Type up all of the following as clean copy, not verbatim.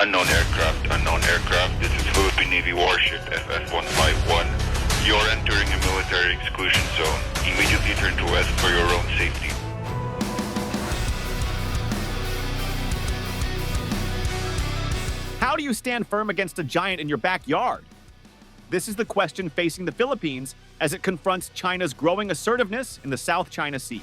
Unknown aircraft. This is Philippine Navy warship FF-151. You're entering a military exclusion zone. Immediately turn to west for your own safety. How do you stand firm against a giant in your backyard? This is the question facing the Philippines as it confronts China's growing assertiveness in the South China Sea.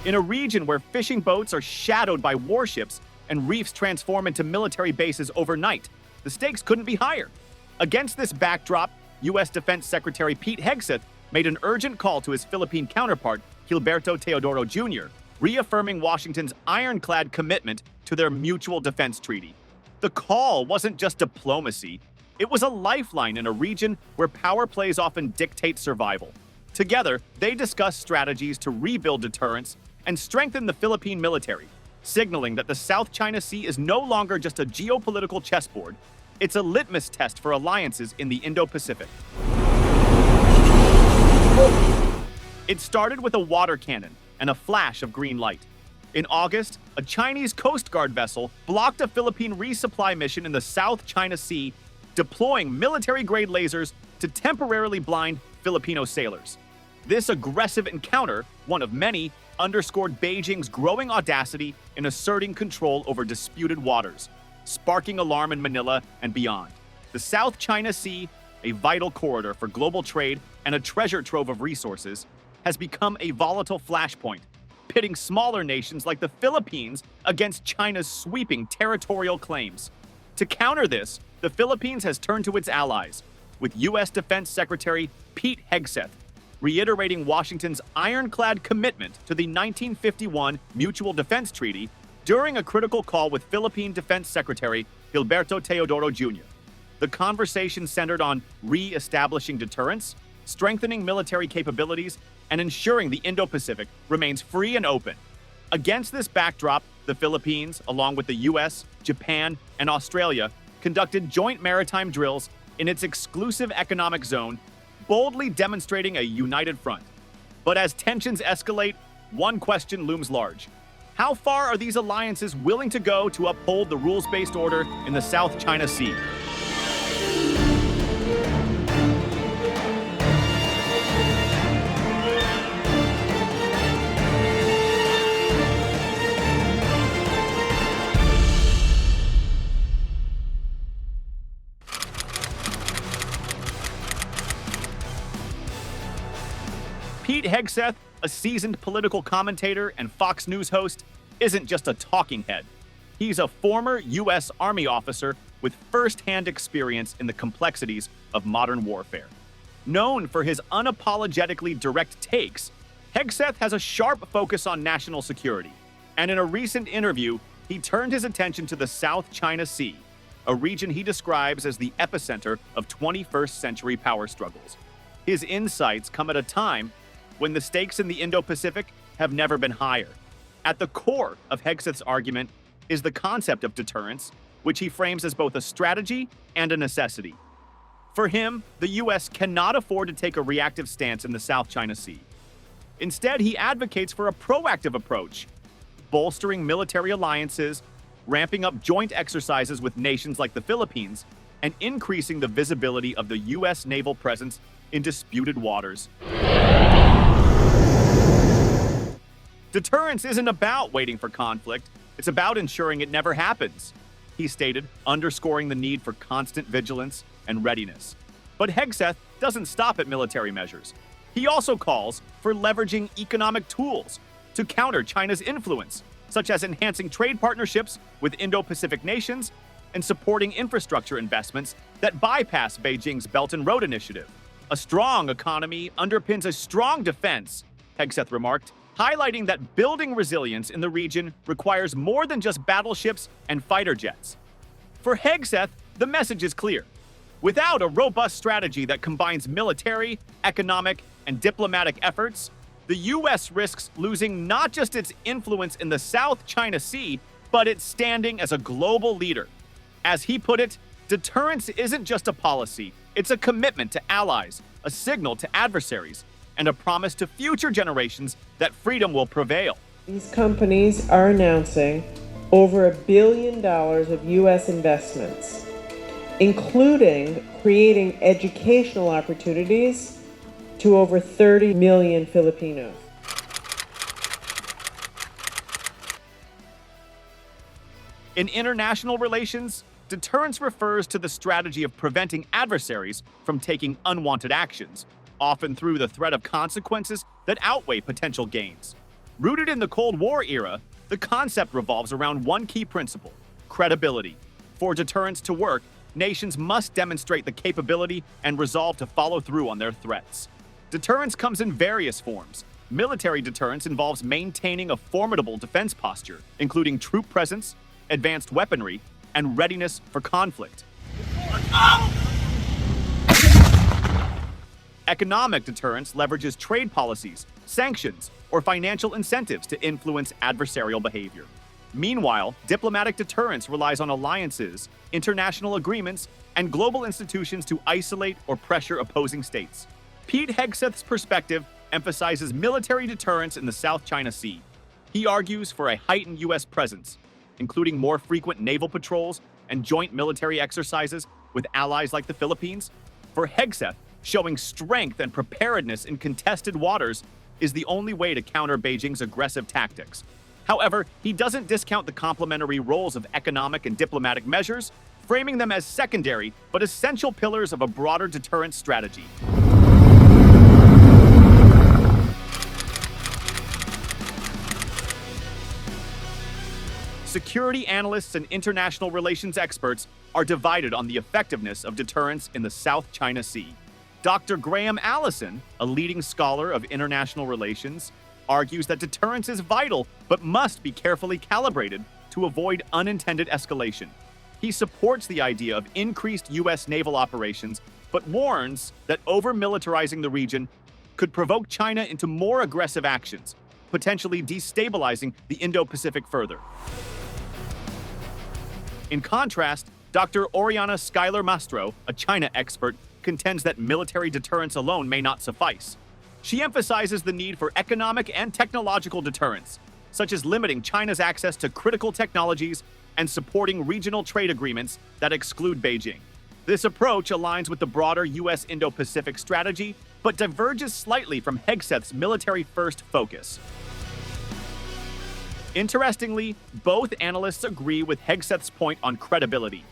In a region where fishing boats are shadowed by warships and reefs transform into military bases overnight, the stakes couldn't be higher. Against this backdrop, U.S. Defense Secretary Pete Hegseth made an urgent call to his Philippine counterpart, Gilberto Teodoro Jr., reaffirming Washington's ironclad commitment to their mutual defense treaty. The call wasn't just diplomacy, it was a lifeline in a region where power plays often dictate survival. Together, they discussed strategies to rebuild deterrence and strengthen the Philippine military, signaling that the South China Sea is no longer just a geopolitical chessboard, it's a litmus test for alliances in the Indo-Pacific. It started with a water cannon and a flash of green light. In August, a Chinese Coast Guard vessel blocked a Philippine resupply mission in the South China Sea, deploying military-grade lasers to temporarily blind Filipino sailors. This aggressive encounter, one of many, underscored Beijing's growing audacity in asserting control over disputed waters, sparking alarm in Manila and beyond. The South China Sea, a vital corridor for global trade and a treasure trove of resources, has become a volatile flashpoint, pitting smaller nations like the Philippines against China's sweeping territorial claims. To counter this, the Philippines has turned to its allies, with U.S. Defense Secretary Pete Hegseth reiterating Washington's ironclad commitment to the 1951 Mutual Defense Treaty during a critical call with Philippine Defense Secretary Gilberto Teodoro Jr. The conversation centered on re-establishing deterrence, strengthening military capabilities, and ensuring the Indo-Pacific remains free and open. Against this backdrop, the Philippines, along with the U.S., Japan, and Australia, conducted joint maritime drills in its exclusive economic zone, boldly demonstrating a united front. But as tensions escalate, one question looms large. How far are these alliances willing to go to uphold the rules-based order in the South China Sea? Pete Hegseth, a seasoned political commentator and Fox News host, isn't just a talking head. He's a former U.S. Army officer with first-hand experience in the complexities of modern warfare. Known for his unapologetically direct takes, Hegseth has a sharp focus on national security, and in a recent interview, he turned his attention to the South China Sea, a region he describes as the epicenter of 21st century power struggles. His insights come at a time when the stakes in the Indo-Pacific have never been higher. At the core of Hegseth's argument is the concept of deterrence, which he frames as both a strategy and a necessity. For him, the U.S. cannot afford to take a reactive stance in the South China Sea. Instead, he advocates for a proactive approach, bolstering military alliances, ramping up joint exercises with nations like the Philippines, and increasing the visibility of the U.S. naval presence in disputed waters. Deterrence isn't about waiting for conflict, it's about ensuring it never happens, he stated, underscoring the need for constant vigilance and readiness. But Hegseth doesn't stop at military measures. He also calls for leveraging economic tools to counter China's influence, such as enhancing trade partnerships with Indo-Pacific nations and supporting infrastructure investments that bypass Beijing's Belt and Road Initiative. A strong economy underpins a strong defense, Hegseth remarked, highlighting that building resilience in the region requires more than just battleships and fighter jets. For Hegseth, the message is clear. Without a robust strategy that combines military, economic, and diplomatic efforts, the U.S. risks losing not just its influence in the South China Sea, but its standing as a global leader. As he put it, deterrence isn't just a policy, it's a commitment to allies, a signal to adversaries, and a promise to future generations that freedom will prevail. These companies are announcing over $1 billion of U.S. investments, including creating educational opportunities to over 30 million Filipinos. In international relations, deterrence refers to the strategy of preventing adversaries from taking unwanted actions, often through the threat of consequences that outweigh potential gains. Rooted in the Cold War era, the concept revolves around one key principle: credibility. For deterrence to work, nations must demonstrate the capability and resolve to follow through on their threats. Deterrence comes in various forms. Military deterrence involves maintaining a formidable defense posture, including troop presence, advanced weaponry, and readiness for conflict. Economic deterrence leverages trade policies, sanctions, or financial incentives to influence adversarial behavior. Meanwhile, diplomatic deterrence relies on alliances, international agreements, and global institutions to isolate or pressure opposing states. Pete Hegseth's perspective emphasizes military deterrence in the South China Sea. He argues for a heightened U.S. presence, including more frequent naval patrols and joint military exercises with allies like the Philippines. For Hegseth, showing strength and preparedness in contested waters is the only way to counter Beijing's aggressive tactics. However, he doesn't discount the complementary roles of economic and diplomatic measures, framing them as secondary but essential pillars of a broader deterrence strategy. Security analysts and international relations experts are divided on the effectiveness of deterrence in the South China Sea. Dr. Graham Allison, a leading scholar of international relations, argues that deterrence is vital but must be carefully calibrated to avoid unintended escalation. He supports the idea of increased U.S. naval operations, but warns that over-militarizing the region could provoke China into more aggressive actions, potentially destabilizing the Indo-Pacific further. In contrast, Dr. Oriana Schuyler Mastro, a China expert, contends that military deterrence alone may not suffice. She emphasizes the need for economic and technological deterrence, such as limiting China's access to critical technologies and supporting regional trade agreements that exclude Beijing. This approach aligns with the broader U.S. Indo-Pacific strategy, but diverges slightly from Hegseth's military-first focus. Interestingly, both analysts agree with Hegseth's point on credibility.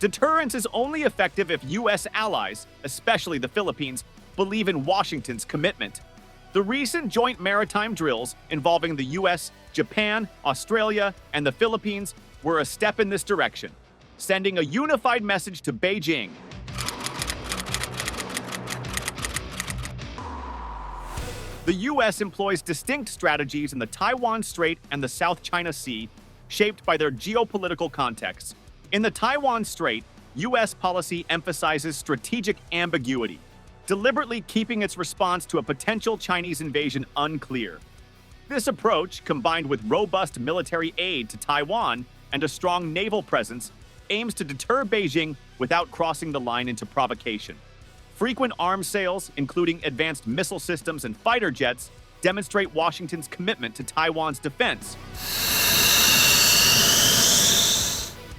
Deterrence is only effective if U.S. allies, especially the Philippines, believe in Washington's commitment. The recent joint maritime drills involving the U.S., Japan, Australia, and the Philippines were a step in this direction, sending a unified message to Beijing. The U.S. employs distinct strategies in the Taiwan Strait and the South China Sea, shaped by their geopolitical contexts. In the Taiwan Strait, U.S. policy emphasizes strategic ambiguity, deliberately keeping its response to a potential Chinese invasion unclear. This approach, combined with robust military aid to Taiwan and a strong naval presence, aims to deter Beijing without crossing the line into provocation. Frequent arms sales, including advanced missile systems and fighter jets, demonstrate Washington's commitment to Taiwan's defense.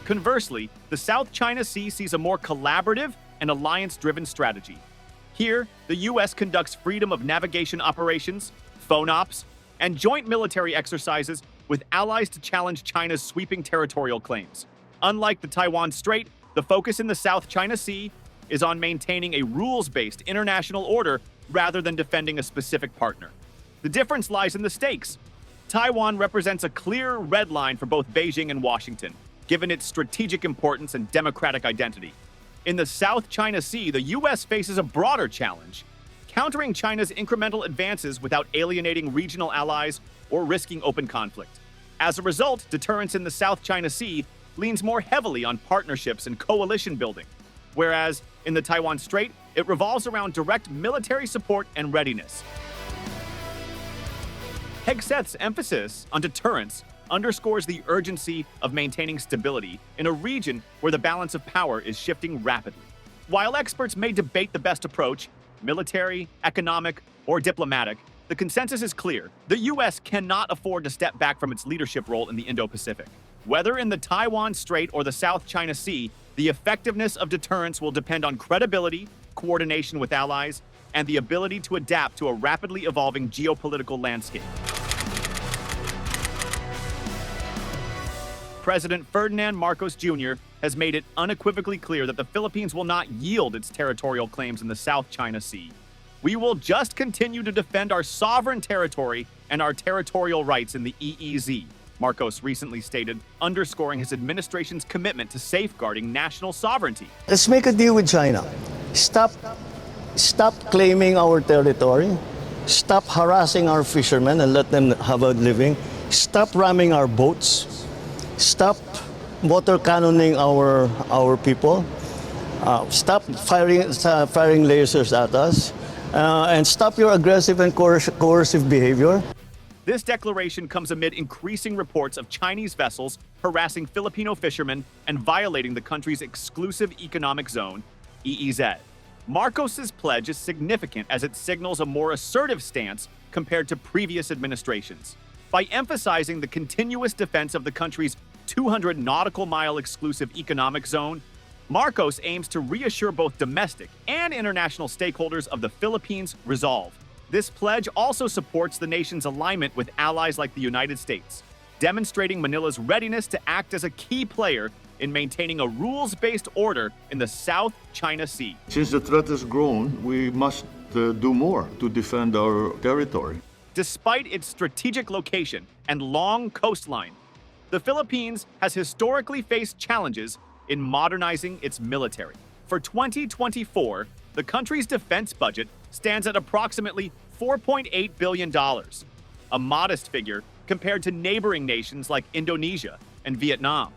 Conversely, the South China Sea sees a more collaborative and alliance-driven strategy. Here, the U.S. conducts freedom of navigation operations, phone ops, and joint military exercises with allies to challenge China's sweeping territorial claims. Unlike the Taiwan Strait, the focus in the South China Sea is on maintaining a rules-based international order rather than defending a specific partner. The difference lies in the stakes. Taiwan represents a clear red line for both Beijing and Washington, given its strategic importance and democratic identity. In the South China Sea, the U.S. faces a broader challenge, countering China's incremental advances without alienating regional allies or risking open conflict. As a result, deterrence in the South China Sea leans more heavily on partnerships and coalition building, whereas in the Taiwan Strait, it revolves around direct military support and readiness. Hegseth's emphasis on deterrence underscores the urgency of maintaining stability in a region where the balance of power is shifting rapidly. While experts may debate the best approach, military, economic, or diplomatic, the consensus is clear. The U.S. cannot afford to step back from its leadership role in the Indo-Pacific. Whether in the Taiwan Strait or the South China Sea, the effectiveness of deterrence will depend on credibility, coordination with allies, and the ability to adapt to a rapidly evolving geopolitical landscape. President Ferdinand Marcos Jr. has made it unequivocally clear that the Philippines will not yield its territorial claims in the South China Sea. We will just continue to defend our sovereign territory and our territorial rights in the EEZ, Marcos recently stated, underscoring his administration's commitment to safeguarding national sovereignty. Let's make a deal with China. Stop claiming our territory. Stop harassing our fishermen and let them have a living. Stop ramming our boats. Stop water cannoning our people. Stop firing lasers at us. And stop your aggressive and coercive behavior. This declaration comes amid increasing reports of Chinese vessels harassing Filipino fishermen and violating the country's exclusive economic zone, EEZ. Marcos's pledge is significant as it signals a more assertive stance compared to previous administrations. By emphasizing the continuous defense of the country's 200 nautical mile exclusive economic zone, Marcos aims to reassure both domestic and international stakeholders of the Philippines' resolve. This pledge also supports the nation's alignment with allies like the United States, demonstrating Manila's readiness to act as a key player in maintaining a rules-based order in the South China Sea. Since the threat has grown, we must do more to defend our territory. Despite its strategic location and long coastline, the Philippines has historically faced challenges in modernizing its military. For 2024, the country's defense budget stands at approximately $4.8 billion, a modest figure compared to neighboring nations like Indonesia and Vietnam.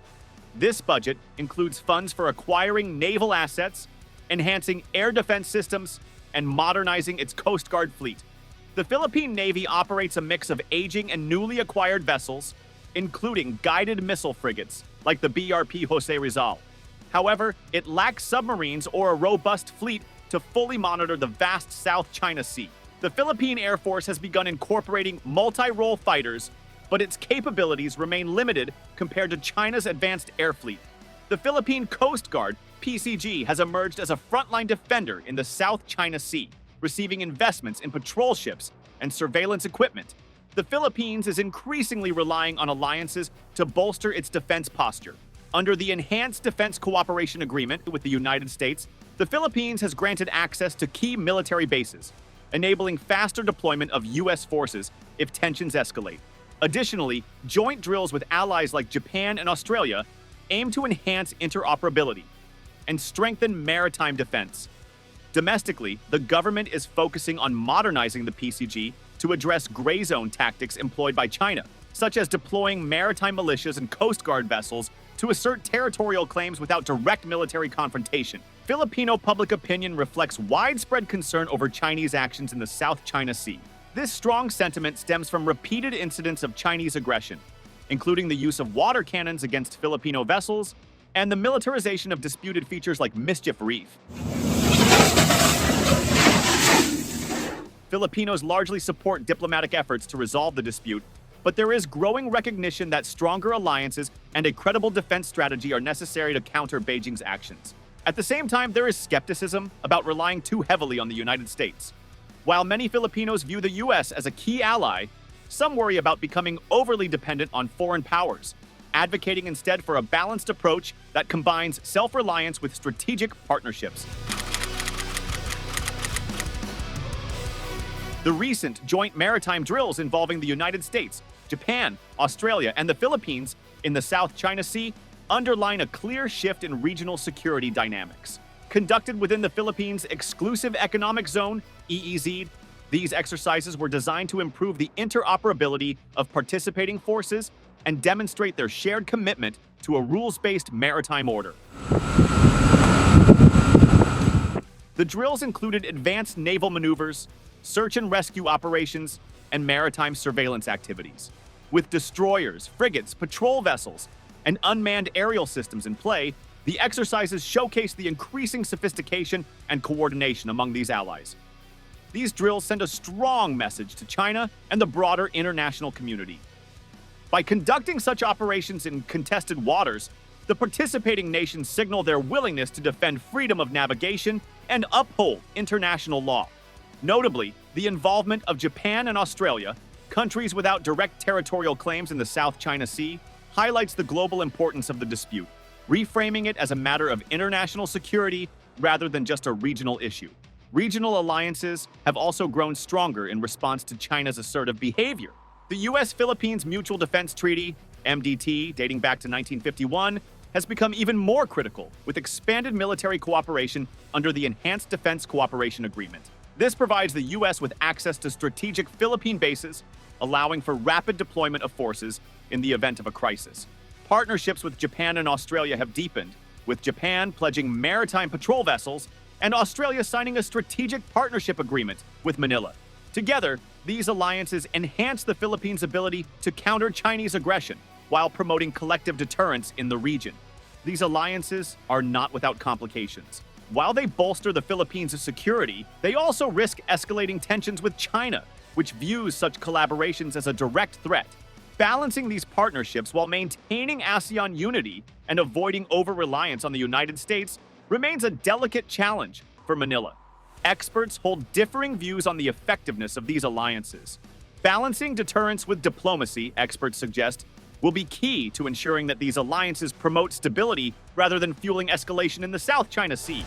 This budget includes funds for acquiring naval assets, enhancing air defense systems, and modernizing its Coast Guard fleet. The Philippine Navy operates a mix of aging and newly acquired vessels, including guided missile frigates like the BRP Jose Rizal. However, it lacks submarines or a robust fleet to fully monitor the vast South China Sea. The Philippine Air Force has begun incorporating multi-role fighters, but its capabilities remain limited compared to China's advanced air fleet. The Philippine Coast Guard, PCG, has emerged as a frontline defender in the South China Sea, receiving investments in patrol ships and surveillance equipment. The Philippines is increasingly relying on alliances to bolster its defense posture. Under the Enhanced Defense Cooperation Agreement with the United States, the Philippines has granted access to key military bases, enabling faster deployment of U.S. forces if tensions escalate. Additionally, joint drills with allies like Japan and Australia aim to enhance interoperability and strengthen maritime defense. Domestically, the government is focusing on modernizing the PCG to address gray zone tactics employed by China, such as deploying maritime militias and Coast Guard vessels to assert territorial claims without direct military confrontation. Filipino public opinion reflects widespread concern over Chinese actions in the South China Sea. This strong sentiment stems from repeated incidents of Chinese aggression, including the use of water cannons against Filipino vessels and the militarization of disputed features like Mischief Reef. Filipinos largely support diplomatic efforts to resolve the dispute, but there is growing recognition that stronger alliances and a credible defense strategy are necessary to counter Beijing's actions. At the same time, there is skepticism about relying too heavily on the United States. While many Filipinos view the U.S. as a key ally, some worry about becoming overly dependent on foreign powers, advocating instead for a balanced approach that combines self-reliance with strategic partnerships. The recent joint maritime drills involving the United States, Japan, Australia, and the Philippines in the South China Sea underline a clear shift in regional security dynamics. Conducted within the Philippines' exclusive economic zone, EEZ, these exercises were designed to improve the interoperability of participating forces and demonstrate their shared commitment to a rules-based maritime order. The drills included advanced naval maneuvers, search and rescue operations, and maritime surveillance activities. With destroyers, frigates, patrol vessels, and unmanned aerial systems in play, the exercises showcase the increasing sophistication and coordination among these allies. These drills send a strong message to China and the broader international community. By conducting such operations in contested waters, the participating nations signal their willingness to defend freedom of navigation and uphold international law. Notably, the involvement of Japan and Australia, countries without direct territorial claims in the South China Sea, highlights the global importance of the dispute, reframing it as a matter of international security rather than just a regional issue. Regional alliances have also grown stronger in response to China's assertive behavior. The U.S.-Philippines Mutual Defense Treaty, MDT, dating back to 1951, has become even more critical, with expanded military cooperation under the Enhanced Defense Cooperation Agreement. This provides the U.S. with access to strategic Philippine bases, allowing for rapid deployment of forces in the event of a crisis. Partnerships with Japan and Australia have deepened, with Japan pledging maritime patrol vessels and Australia signing a strategic partnership agreement with Manila. Together, these alliances enhance the Philippines' ability to counter Chinese aggression while promoting collective deterrence in the region. These alliances are not without complications. While they bolster the Philippines' security, they also risk escalating tensions with China, which views such collaborations as a direct threat. Balancing these partnerships while maintaining ASEAN unity and avoiding over-reliance on the United States remains a delicate challenge for Manila. Experts hold differing views on the effectiveness of these alliances. Balancing deterrence with diplomacy, experts suggest, will be key to ensuring that these alliances promote stability rather than fueling escalation in the South China Sea.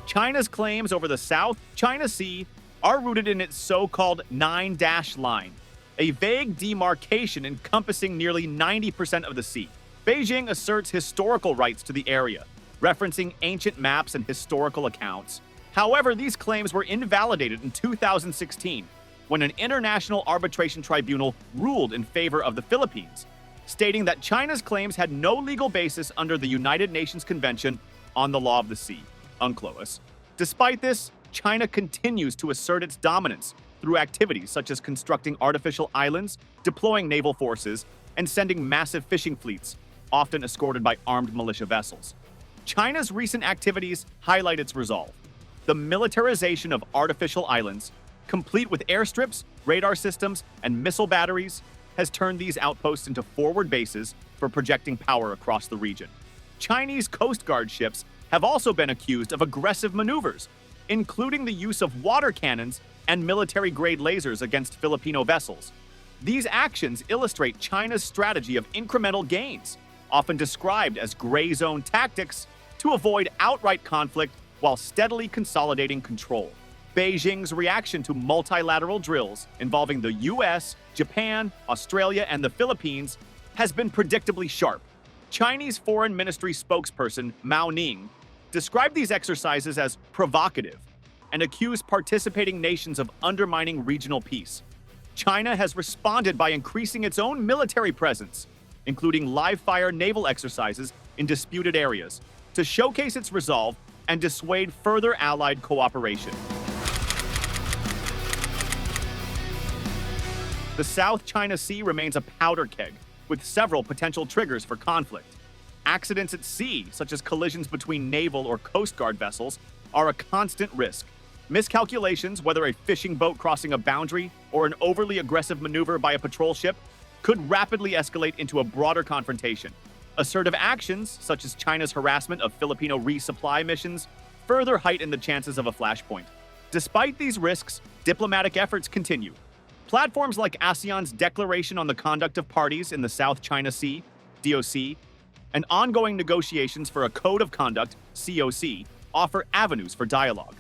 China's claims over the South China Sea are rooted in its so-called nine-dash line, a vague demarcation encompassing nearly 90% of the sea. Beijing asserts historical rights to the area, referencing ancient maps and historical accounts. However, these claims were invalidated in 2016 when an international arbitration tribunal ruled in favor of the Philippines, stating that China's claims had no legal basis under the United Nations Convention on the Law of the Sea, UNCLOS. Despite this, China continues to assert its dominance through activities such as constructing artificial islands, deploying naval forces, and sending massive fishing fleets, often escorted by armed militia vessels. China's recent activities highlight its resolve. The militarization of artificial islands, complete with airstrips, radar systems, and missile batteries, has turned these outposts into forward bases for projecting power across the region. Chinese Coast Guard ships have also been accused of aggressive maneuvers, including the use of water cannons and military-grade lasers against Filipino vessels. These actions illustrate China's strategy of incremental gains, often described as gray zone tactics, to avoid outright conflict while steadily consolidating control. Beijing's reaction to multilateral drills involving the US, Japan, Australia, and the Philippines has been predictably sharp. Chinese Foreign Ministry spokesperson Mao Ning described these exercises as provocative and accused participating nations of undermining regional peace. China has responded by increasing its own military presence, including live-fire naval exercises in disputed areas, to showcase its resolve and dissuade further allied cooperation. The South China Sea remains a powder keg, with several potential triggers for conflict. Accidents at sea, such as collisions between naval or Coast Guard vessels, are a constant risk. Miscalculations, whether a fishing boat crossing a boundary or an overly aggressive maneuver by a patrol ship, could rapidly escalate into a broader confrontation. Assertive actions, such as China's harassment of Filipino resupply missions, further heighten the chances of a flashpoint. Despite these risks, diplomatic efforts continue. Platforms like ASEAN's Declaration on the Conduct of Parties in the South China Sea, DOC, and ongoing negotiations for a Code of Conduct, COC, offer avenues for dialogue.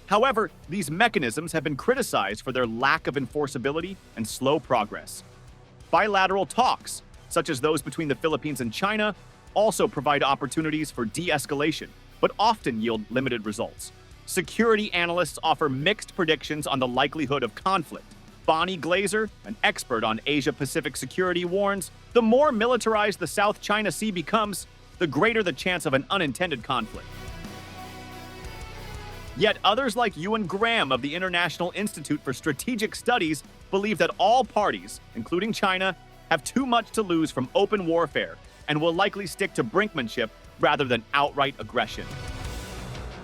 However, these mechanisms have been criticized for their lack of enforceability and slow progress. Bilateral talks, such as those between the Philippines and China, also provide opportunities for de-escalation, but often yield limited results. Security analysts offer mixed predictions on the likelihood of conflict. Bonnie Glazer, an expert on Asia-Pacific security, warns, the more militarized the South China Sea becomes, the greater the chance of an unintended conflict. Yet others like Ewan Graham of the International Institute for Strategic Studies believe that all parties, including China, have too much to lose from open warfare and will likely stick to brinkmanship rather than outright aggression.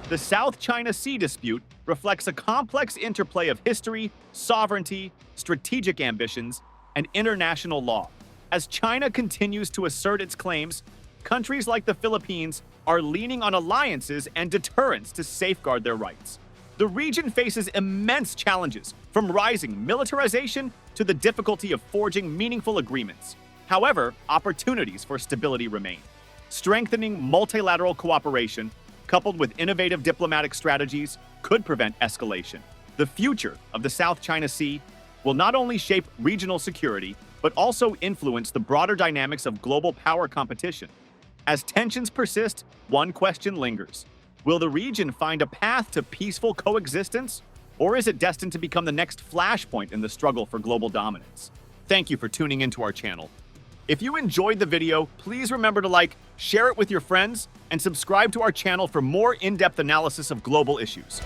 The South China Sea dispute reflects a complex interplay of history, sovereignty, strategic ambitions, and international law. As China continues to assert its claims, countries like the Philippines are leaning on alliances and deterrence to safeguard their rights. The region faces immense challenges, from rising militarization to the difficulty of forging meaningful agreements. However, opportunities for stability remain. Strengthening multilateral cooperation, coupled with innovative diplomatic strategies, could prevent escalation. The future of the South China Sea will not only shape regional security, but also influence the broader dynamics of global power competition. As tensions persist, one question lingers. Will the region find a path to peaceful coexistence, or is it destined to become the next flashpoint in the struggle for global dominance? Thank you for tuning into our channel. If you enjoyed the video, please remember to like, share it with your friends, and subscribe to our channel for more in-depth analysis of global issues.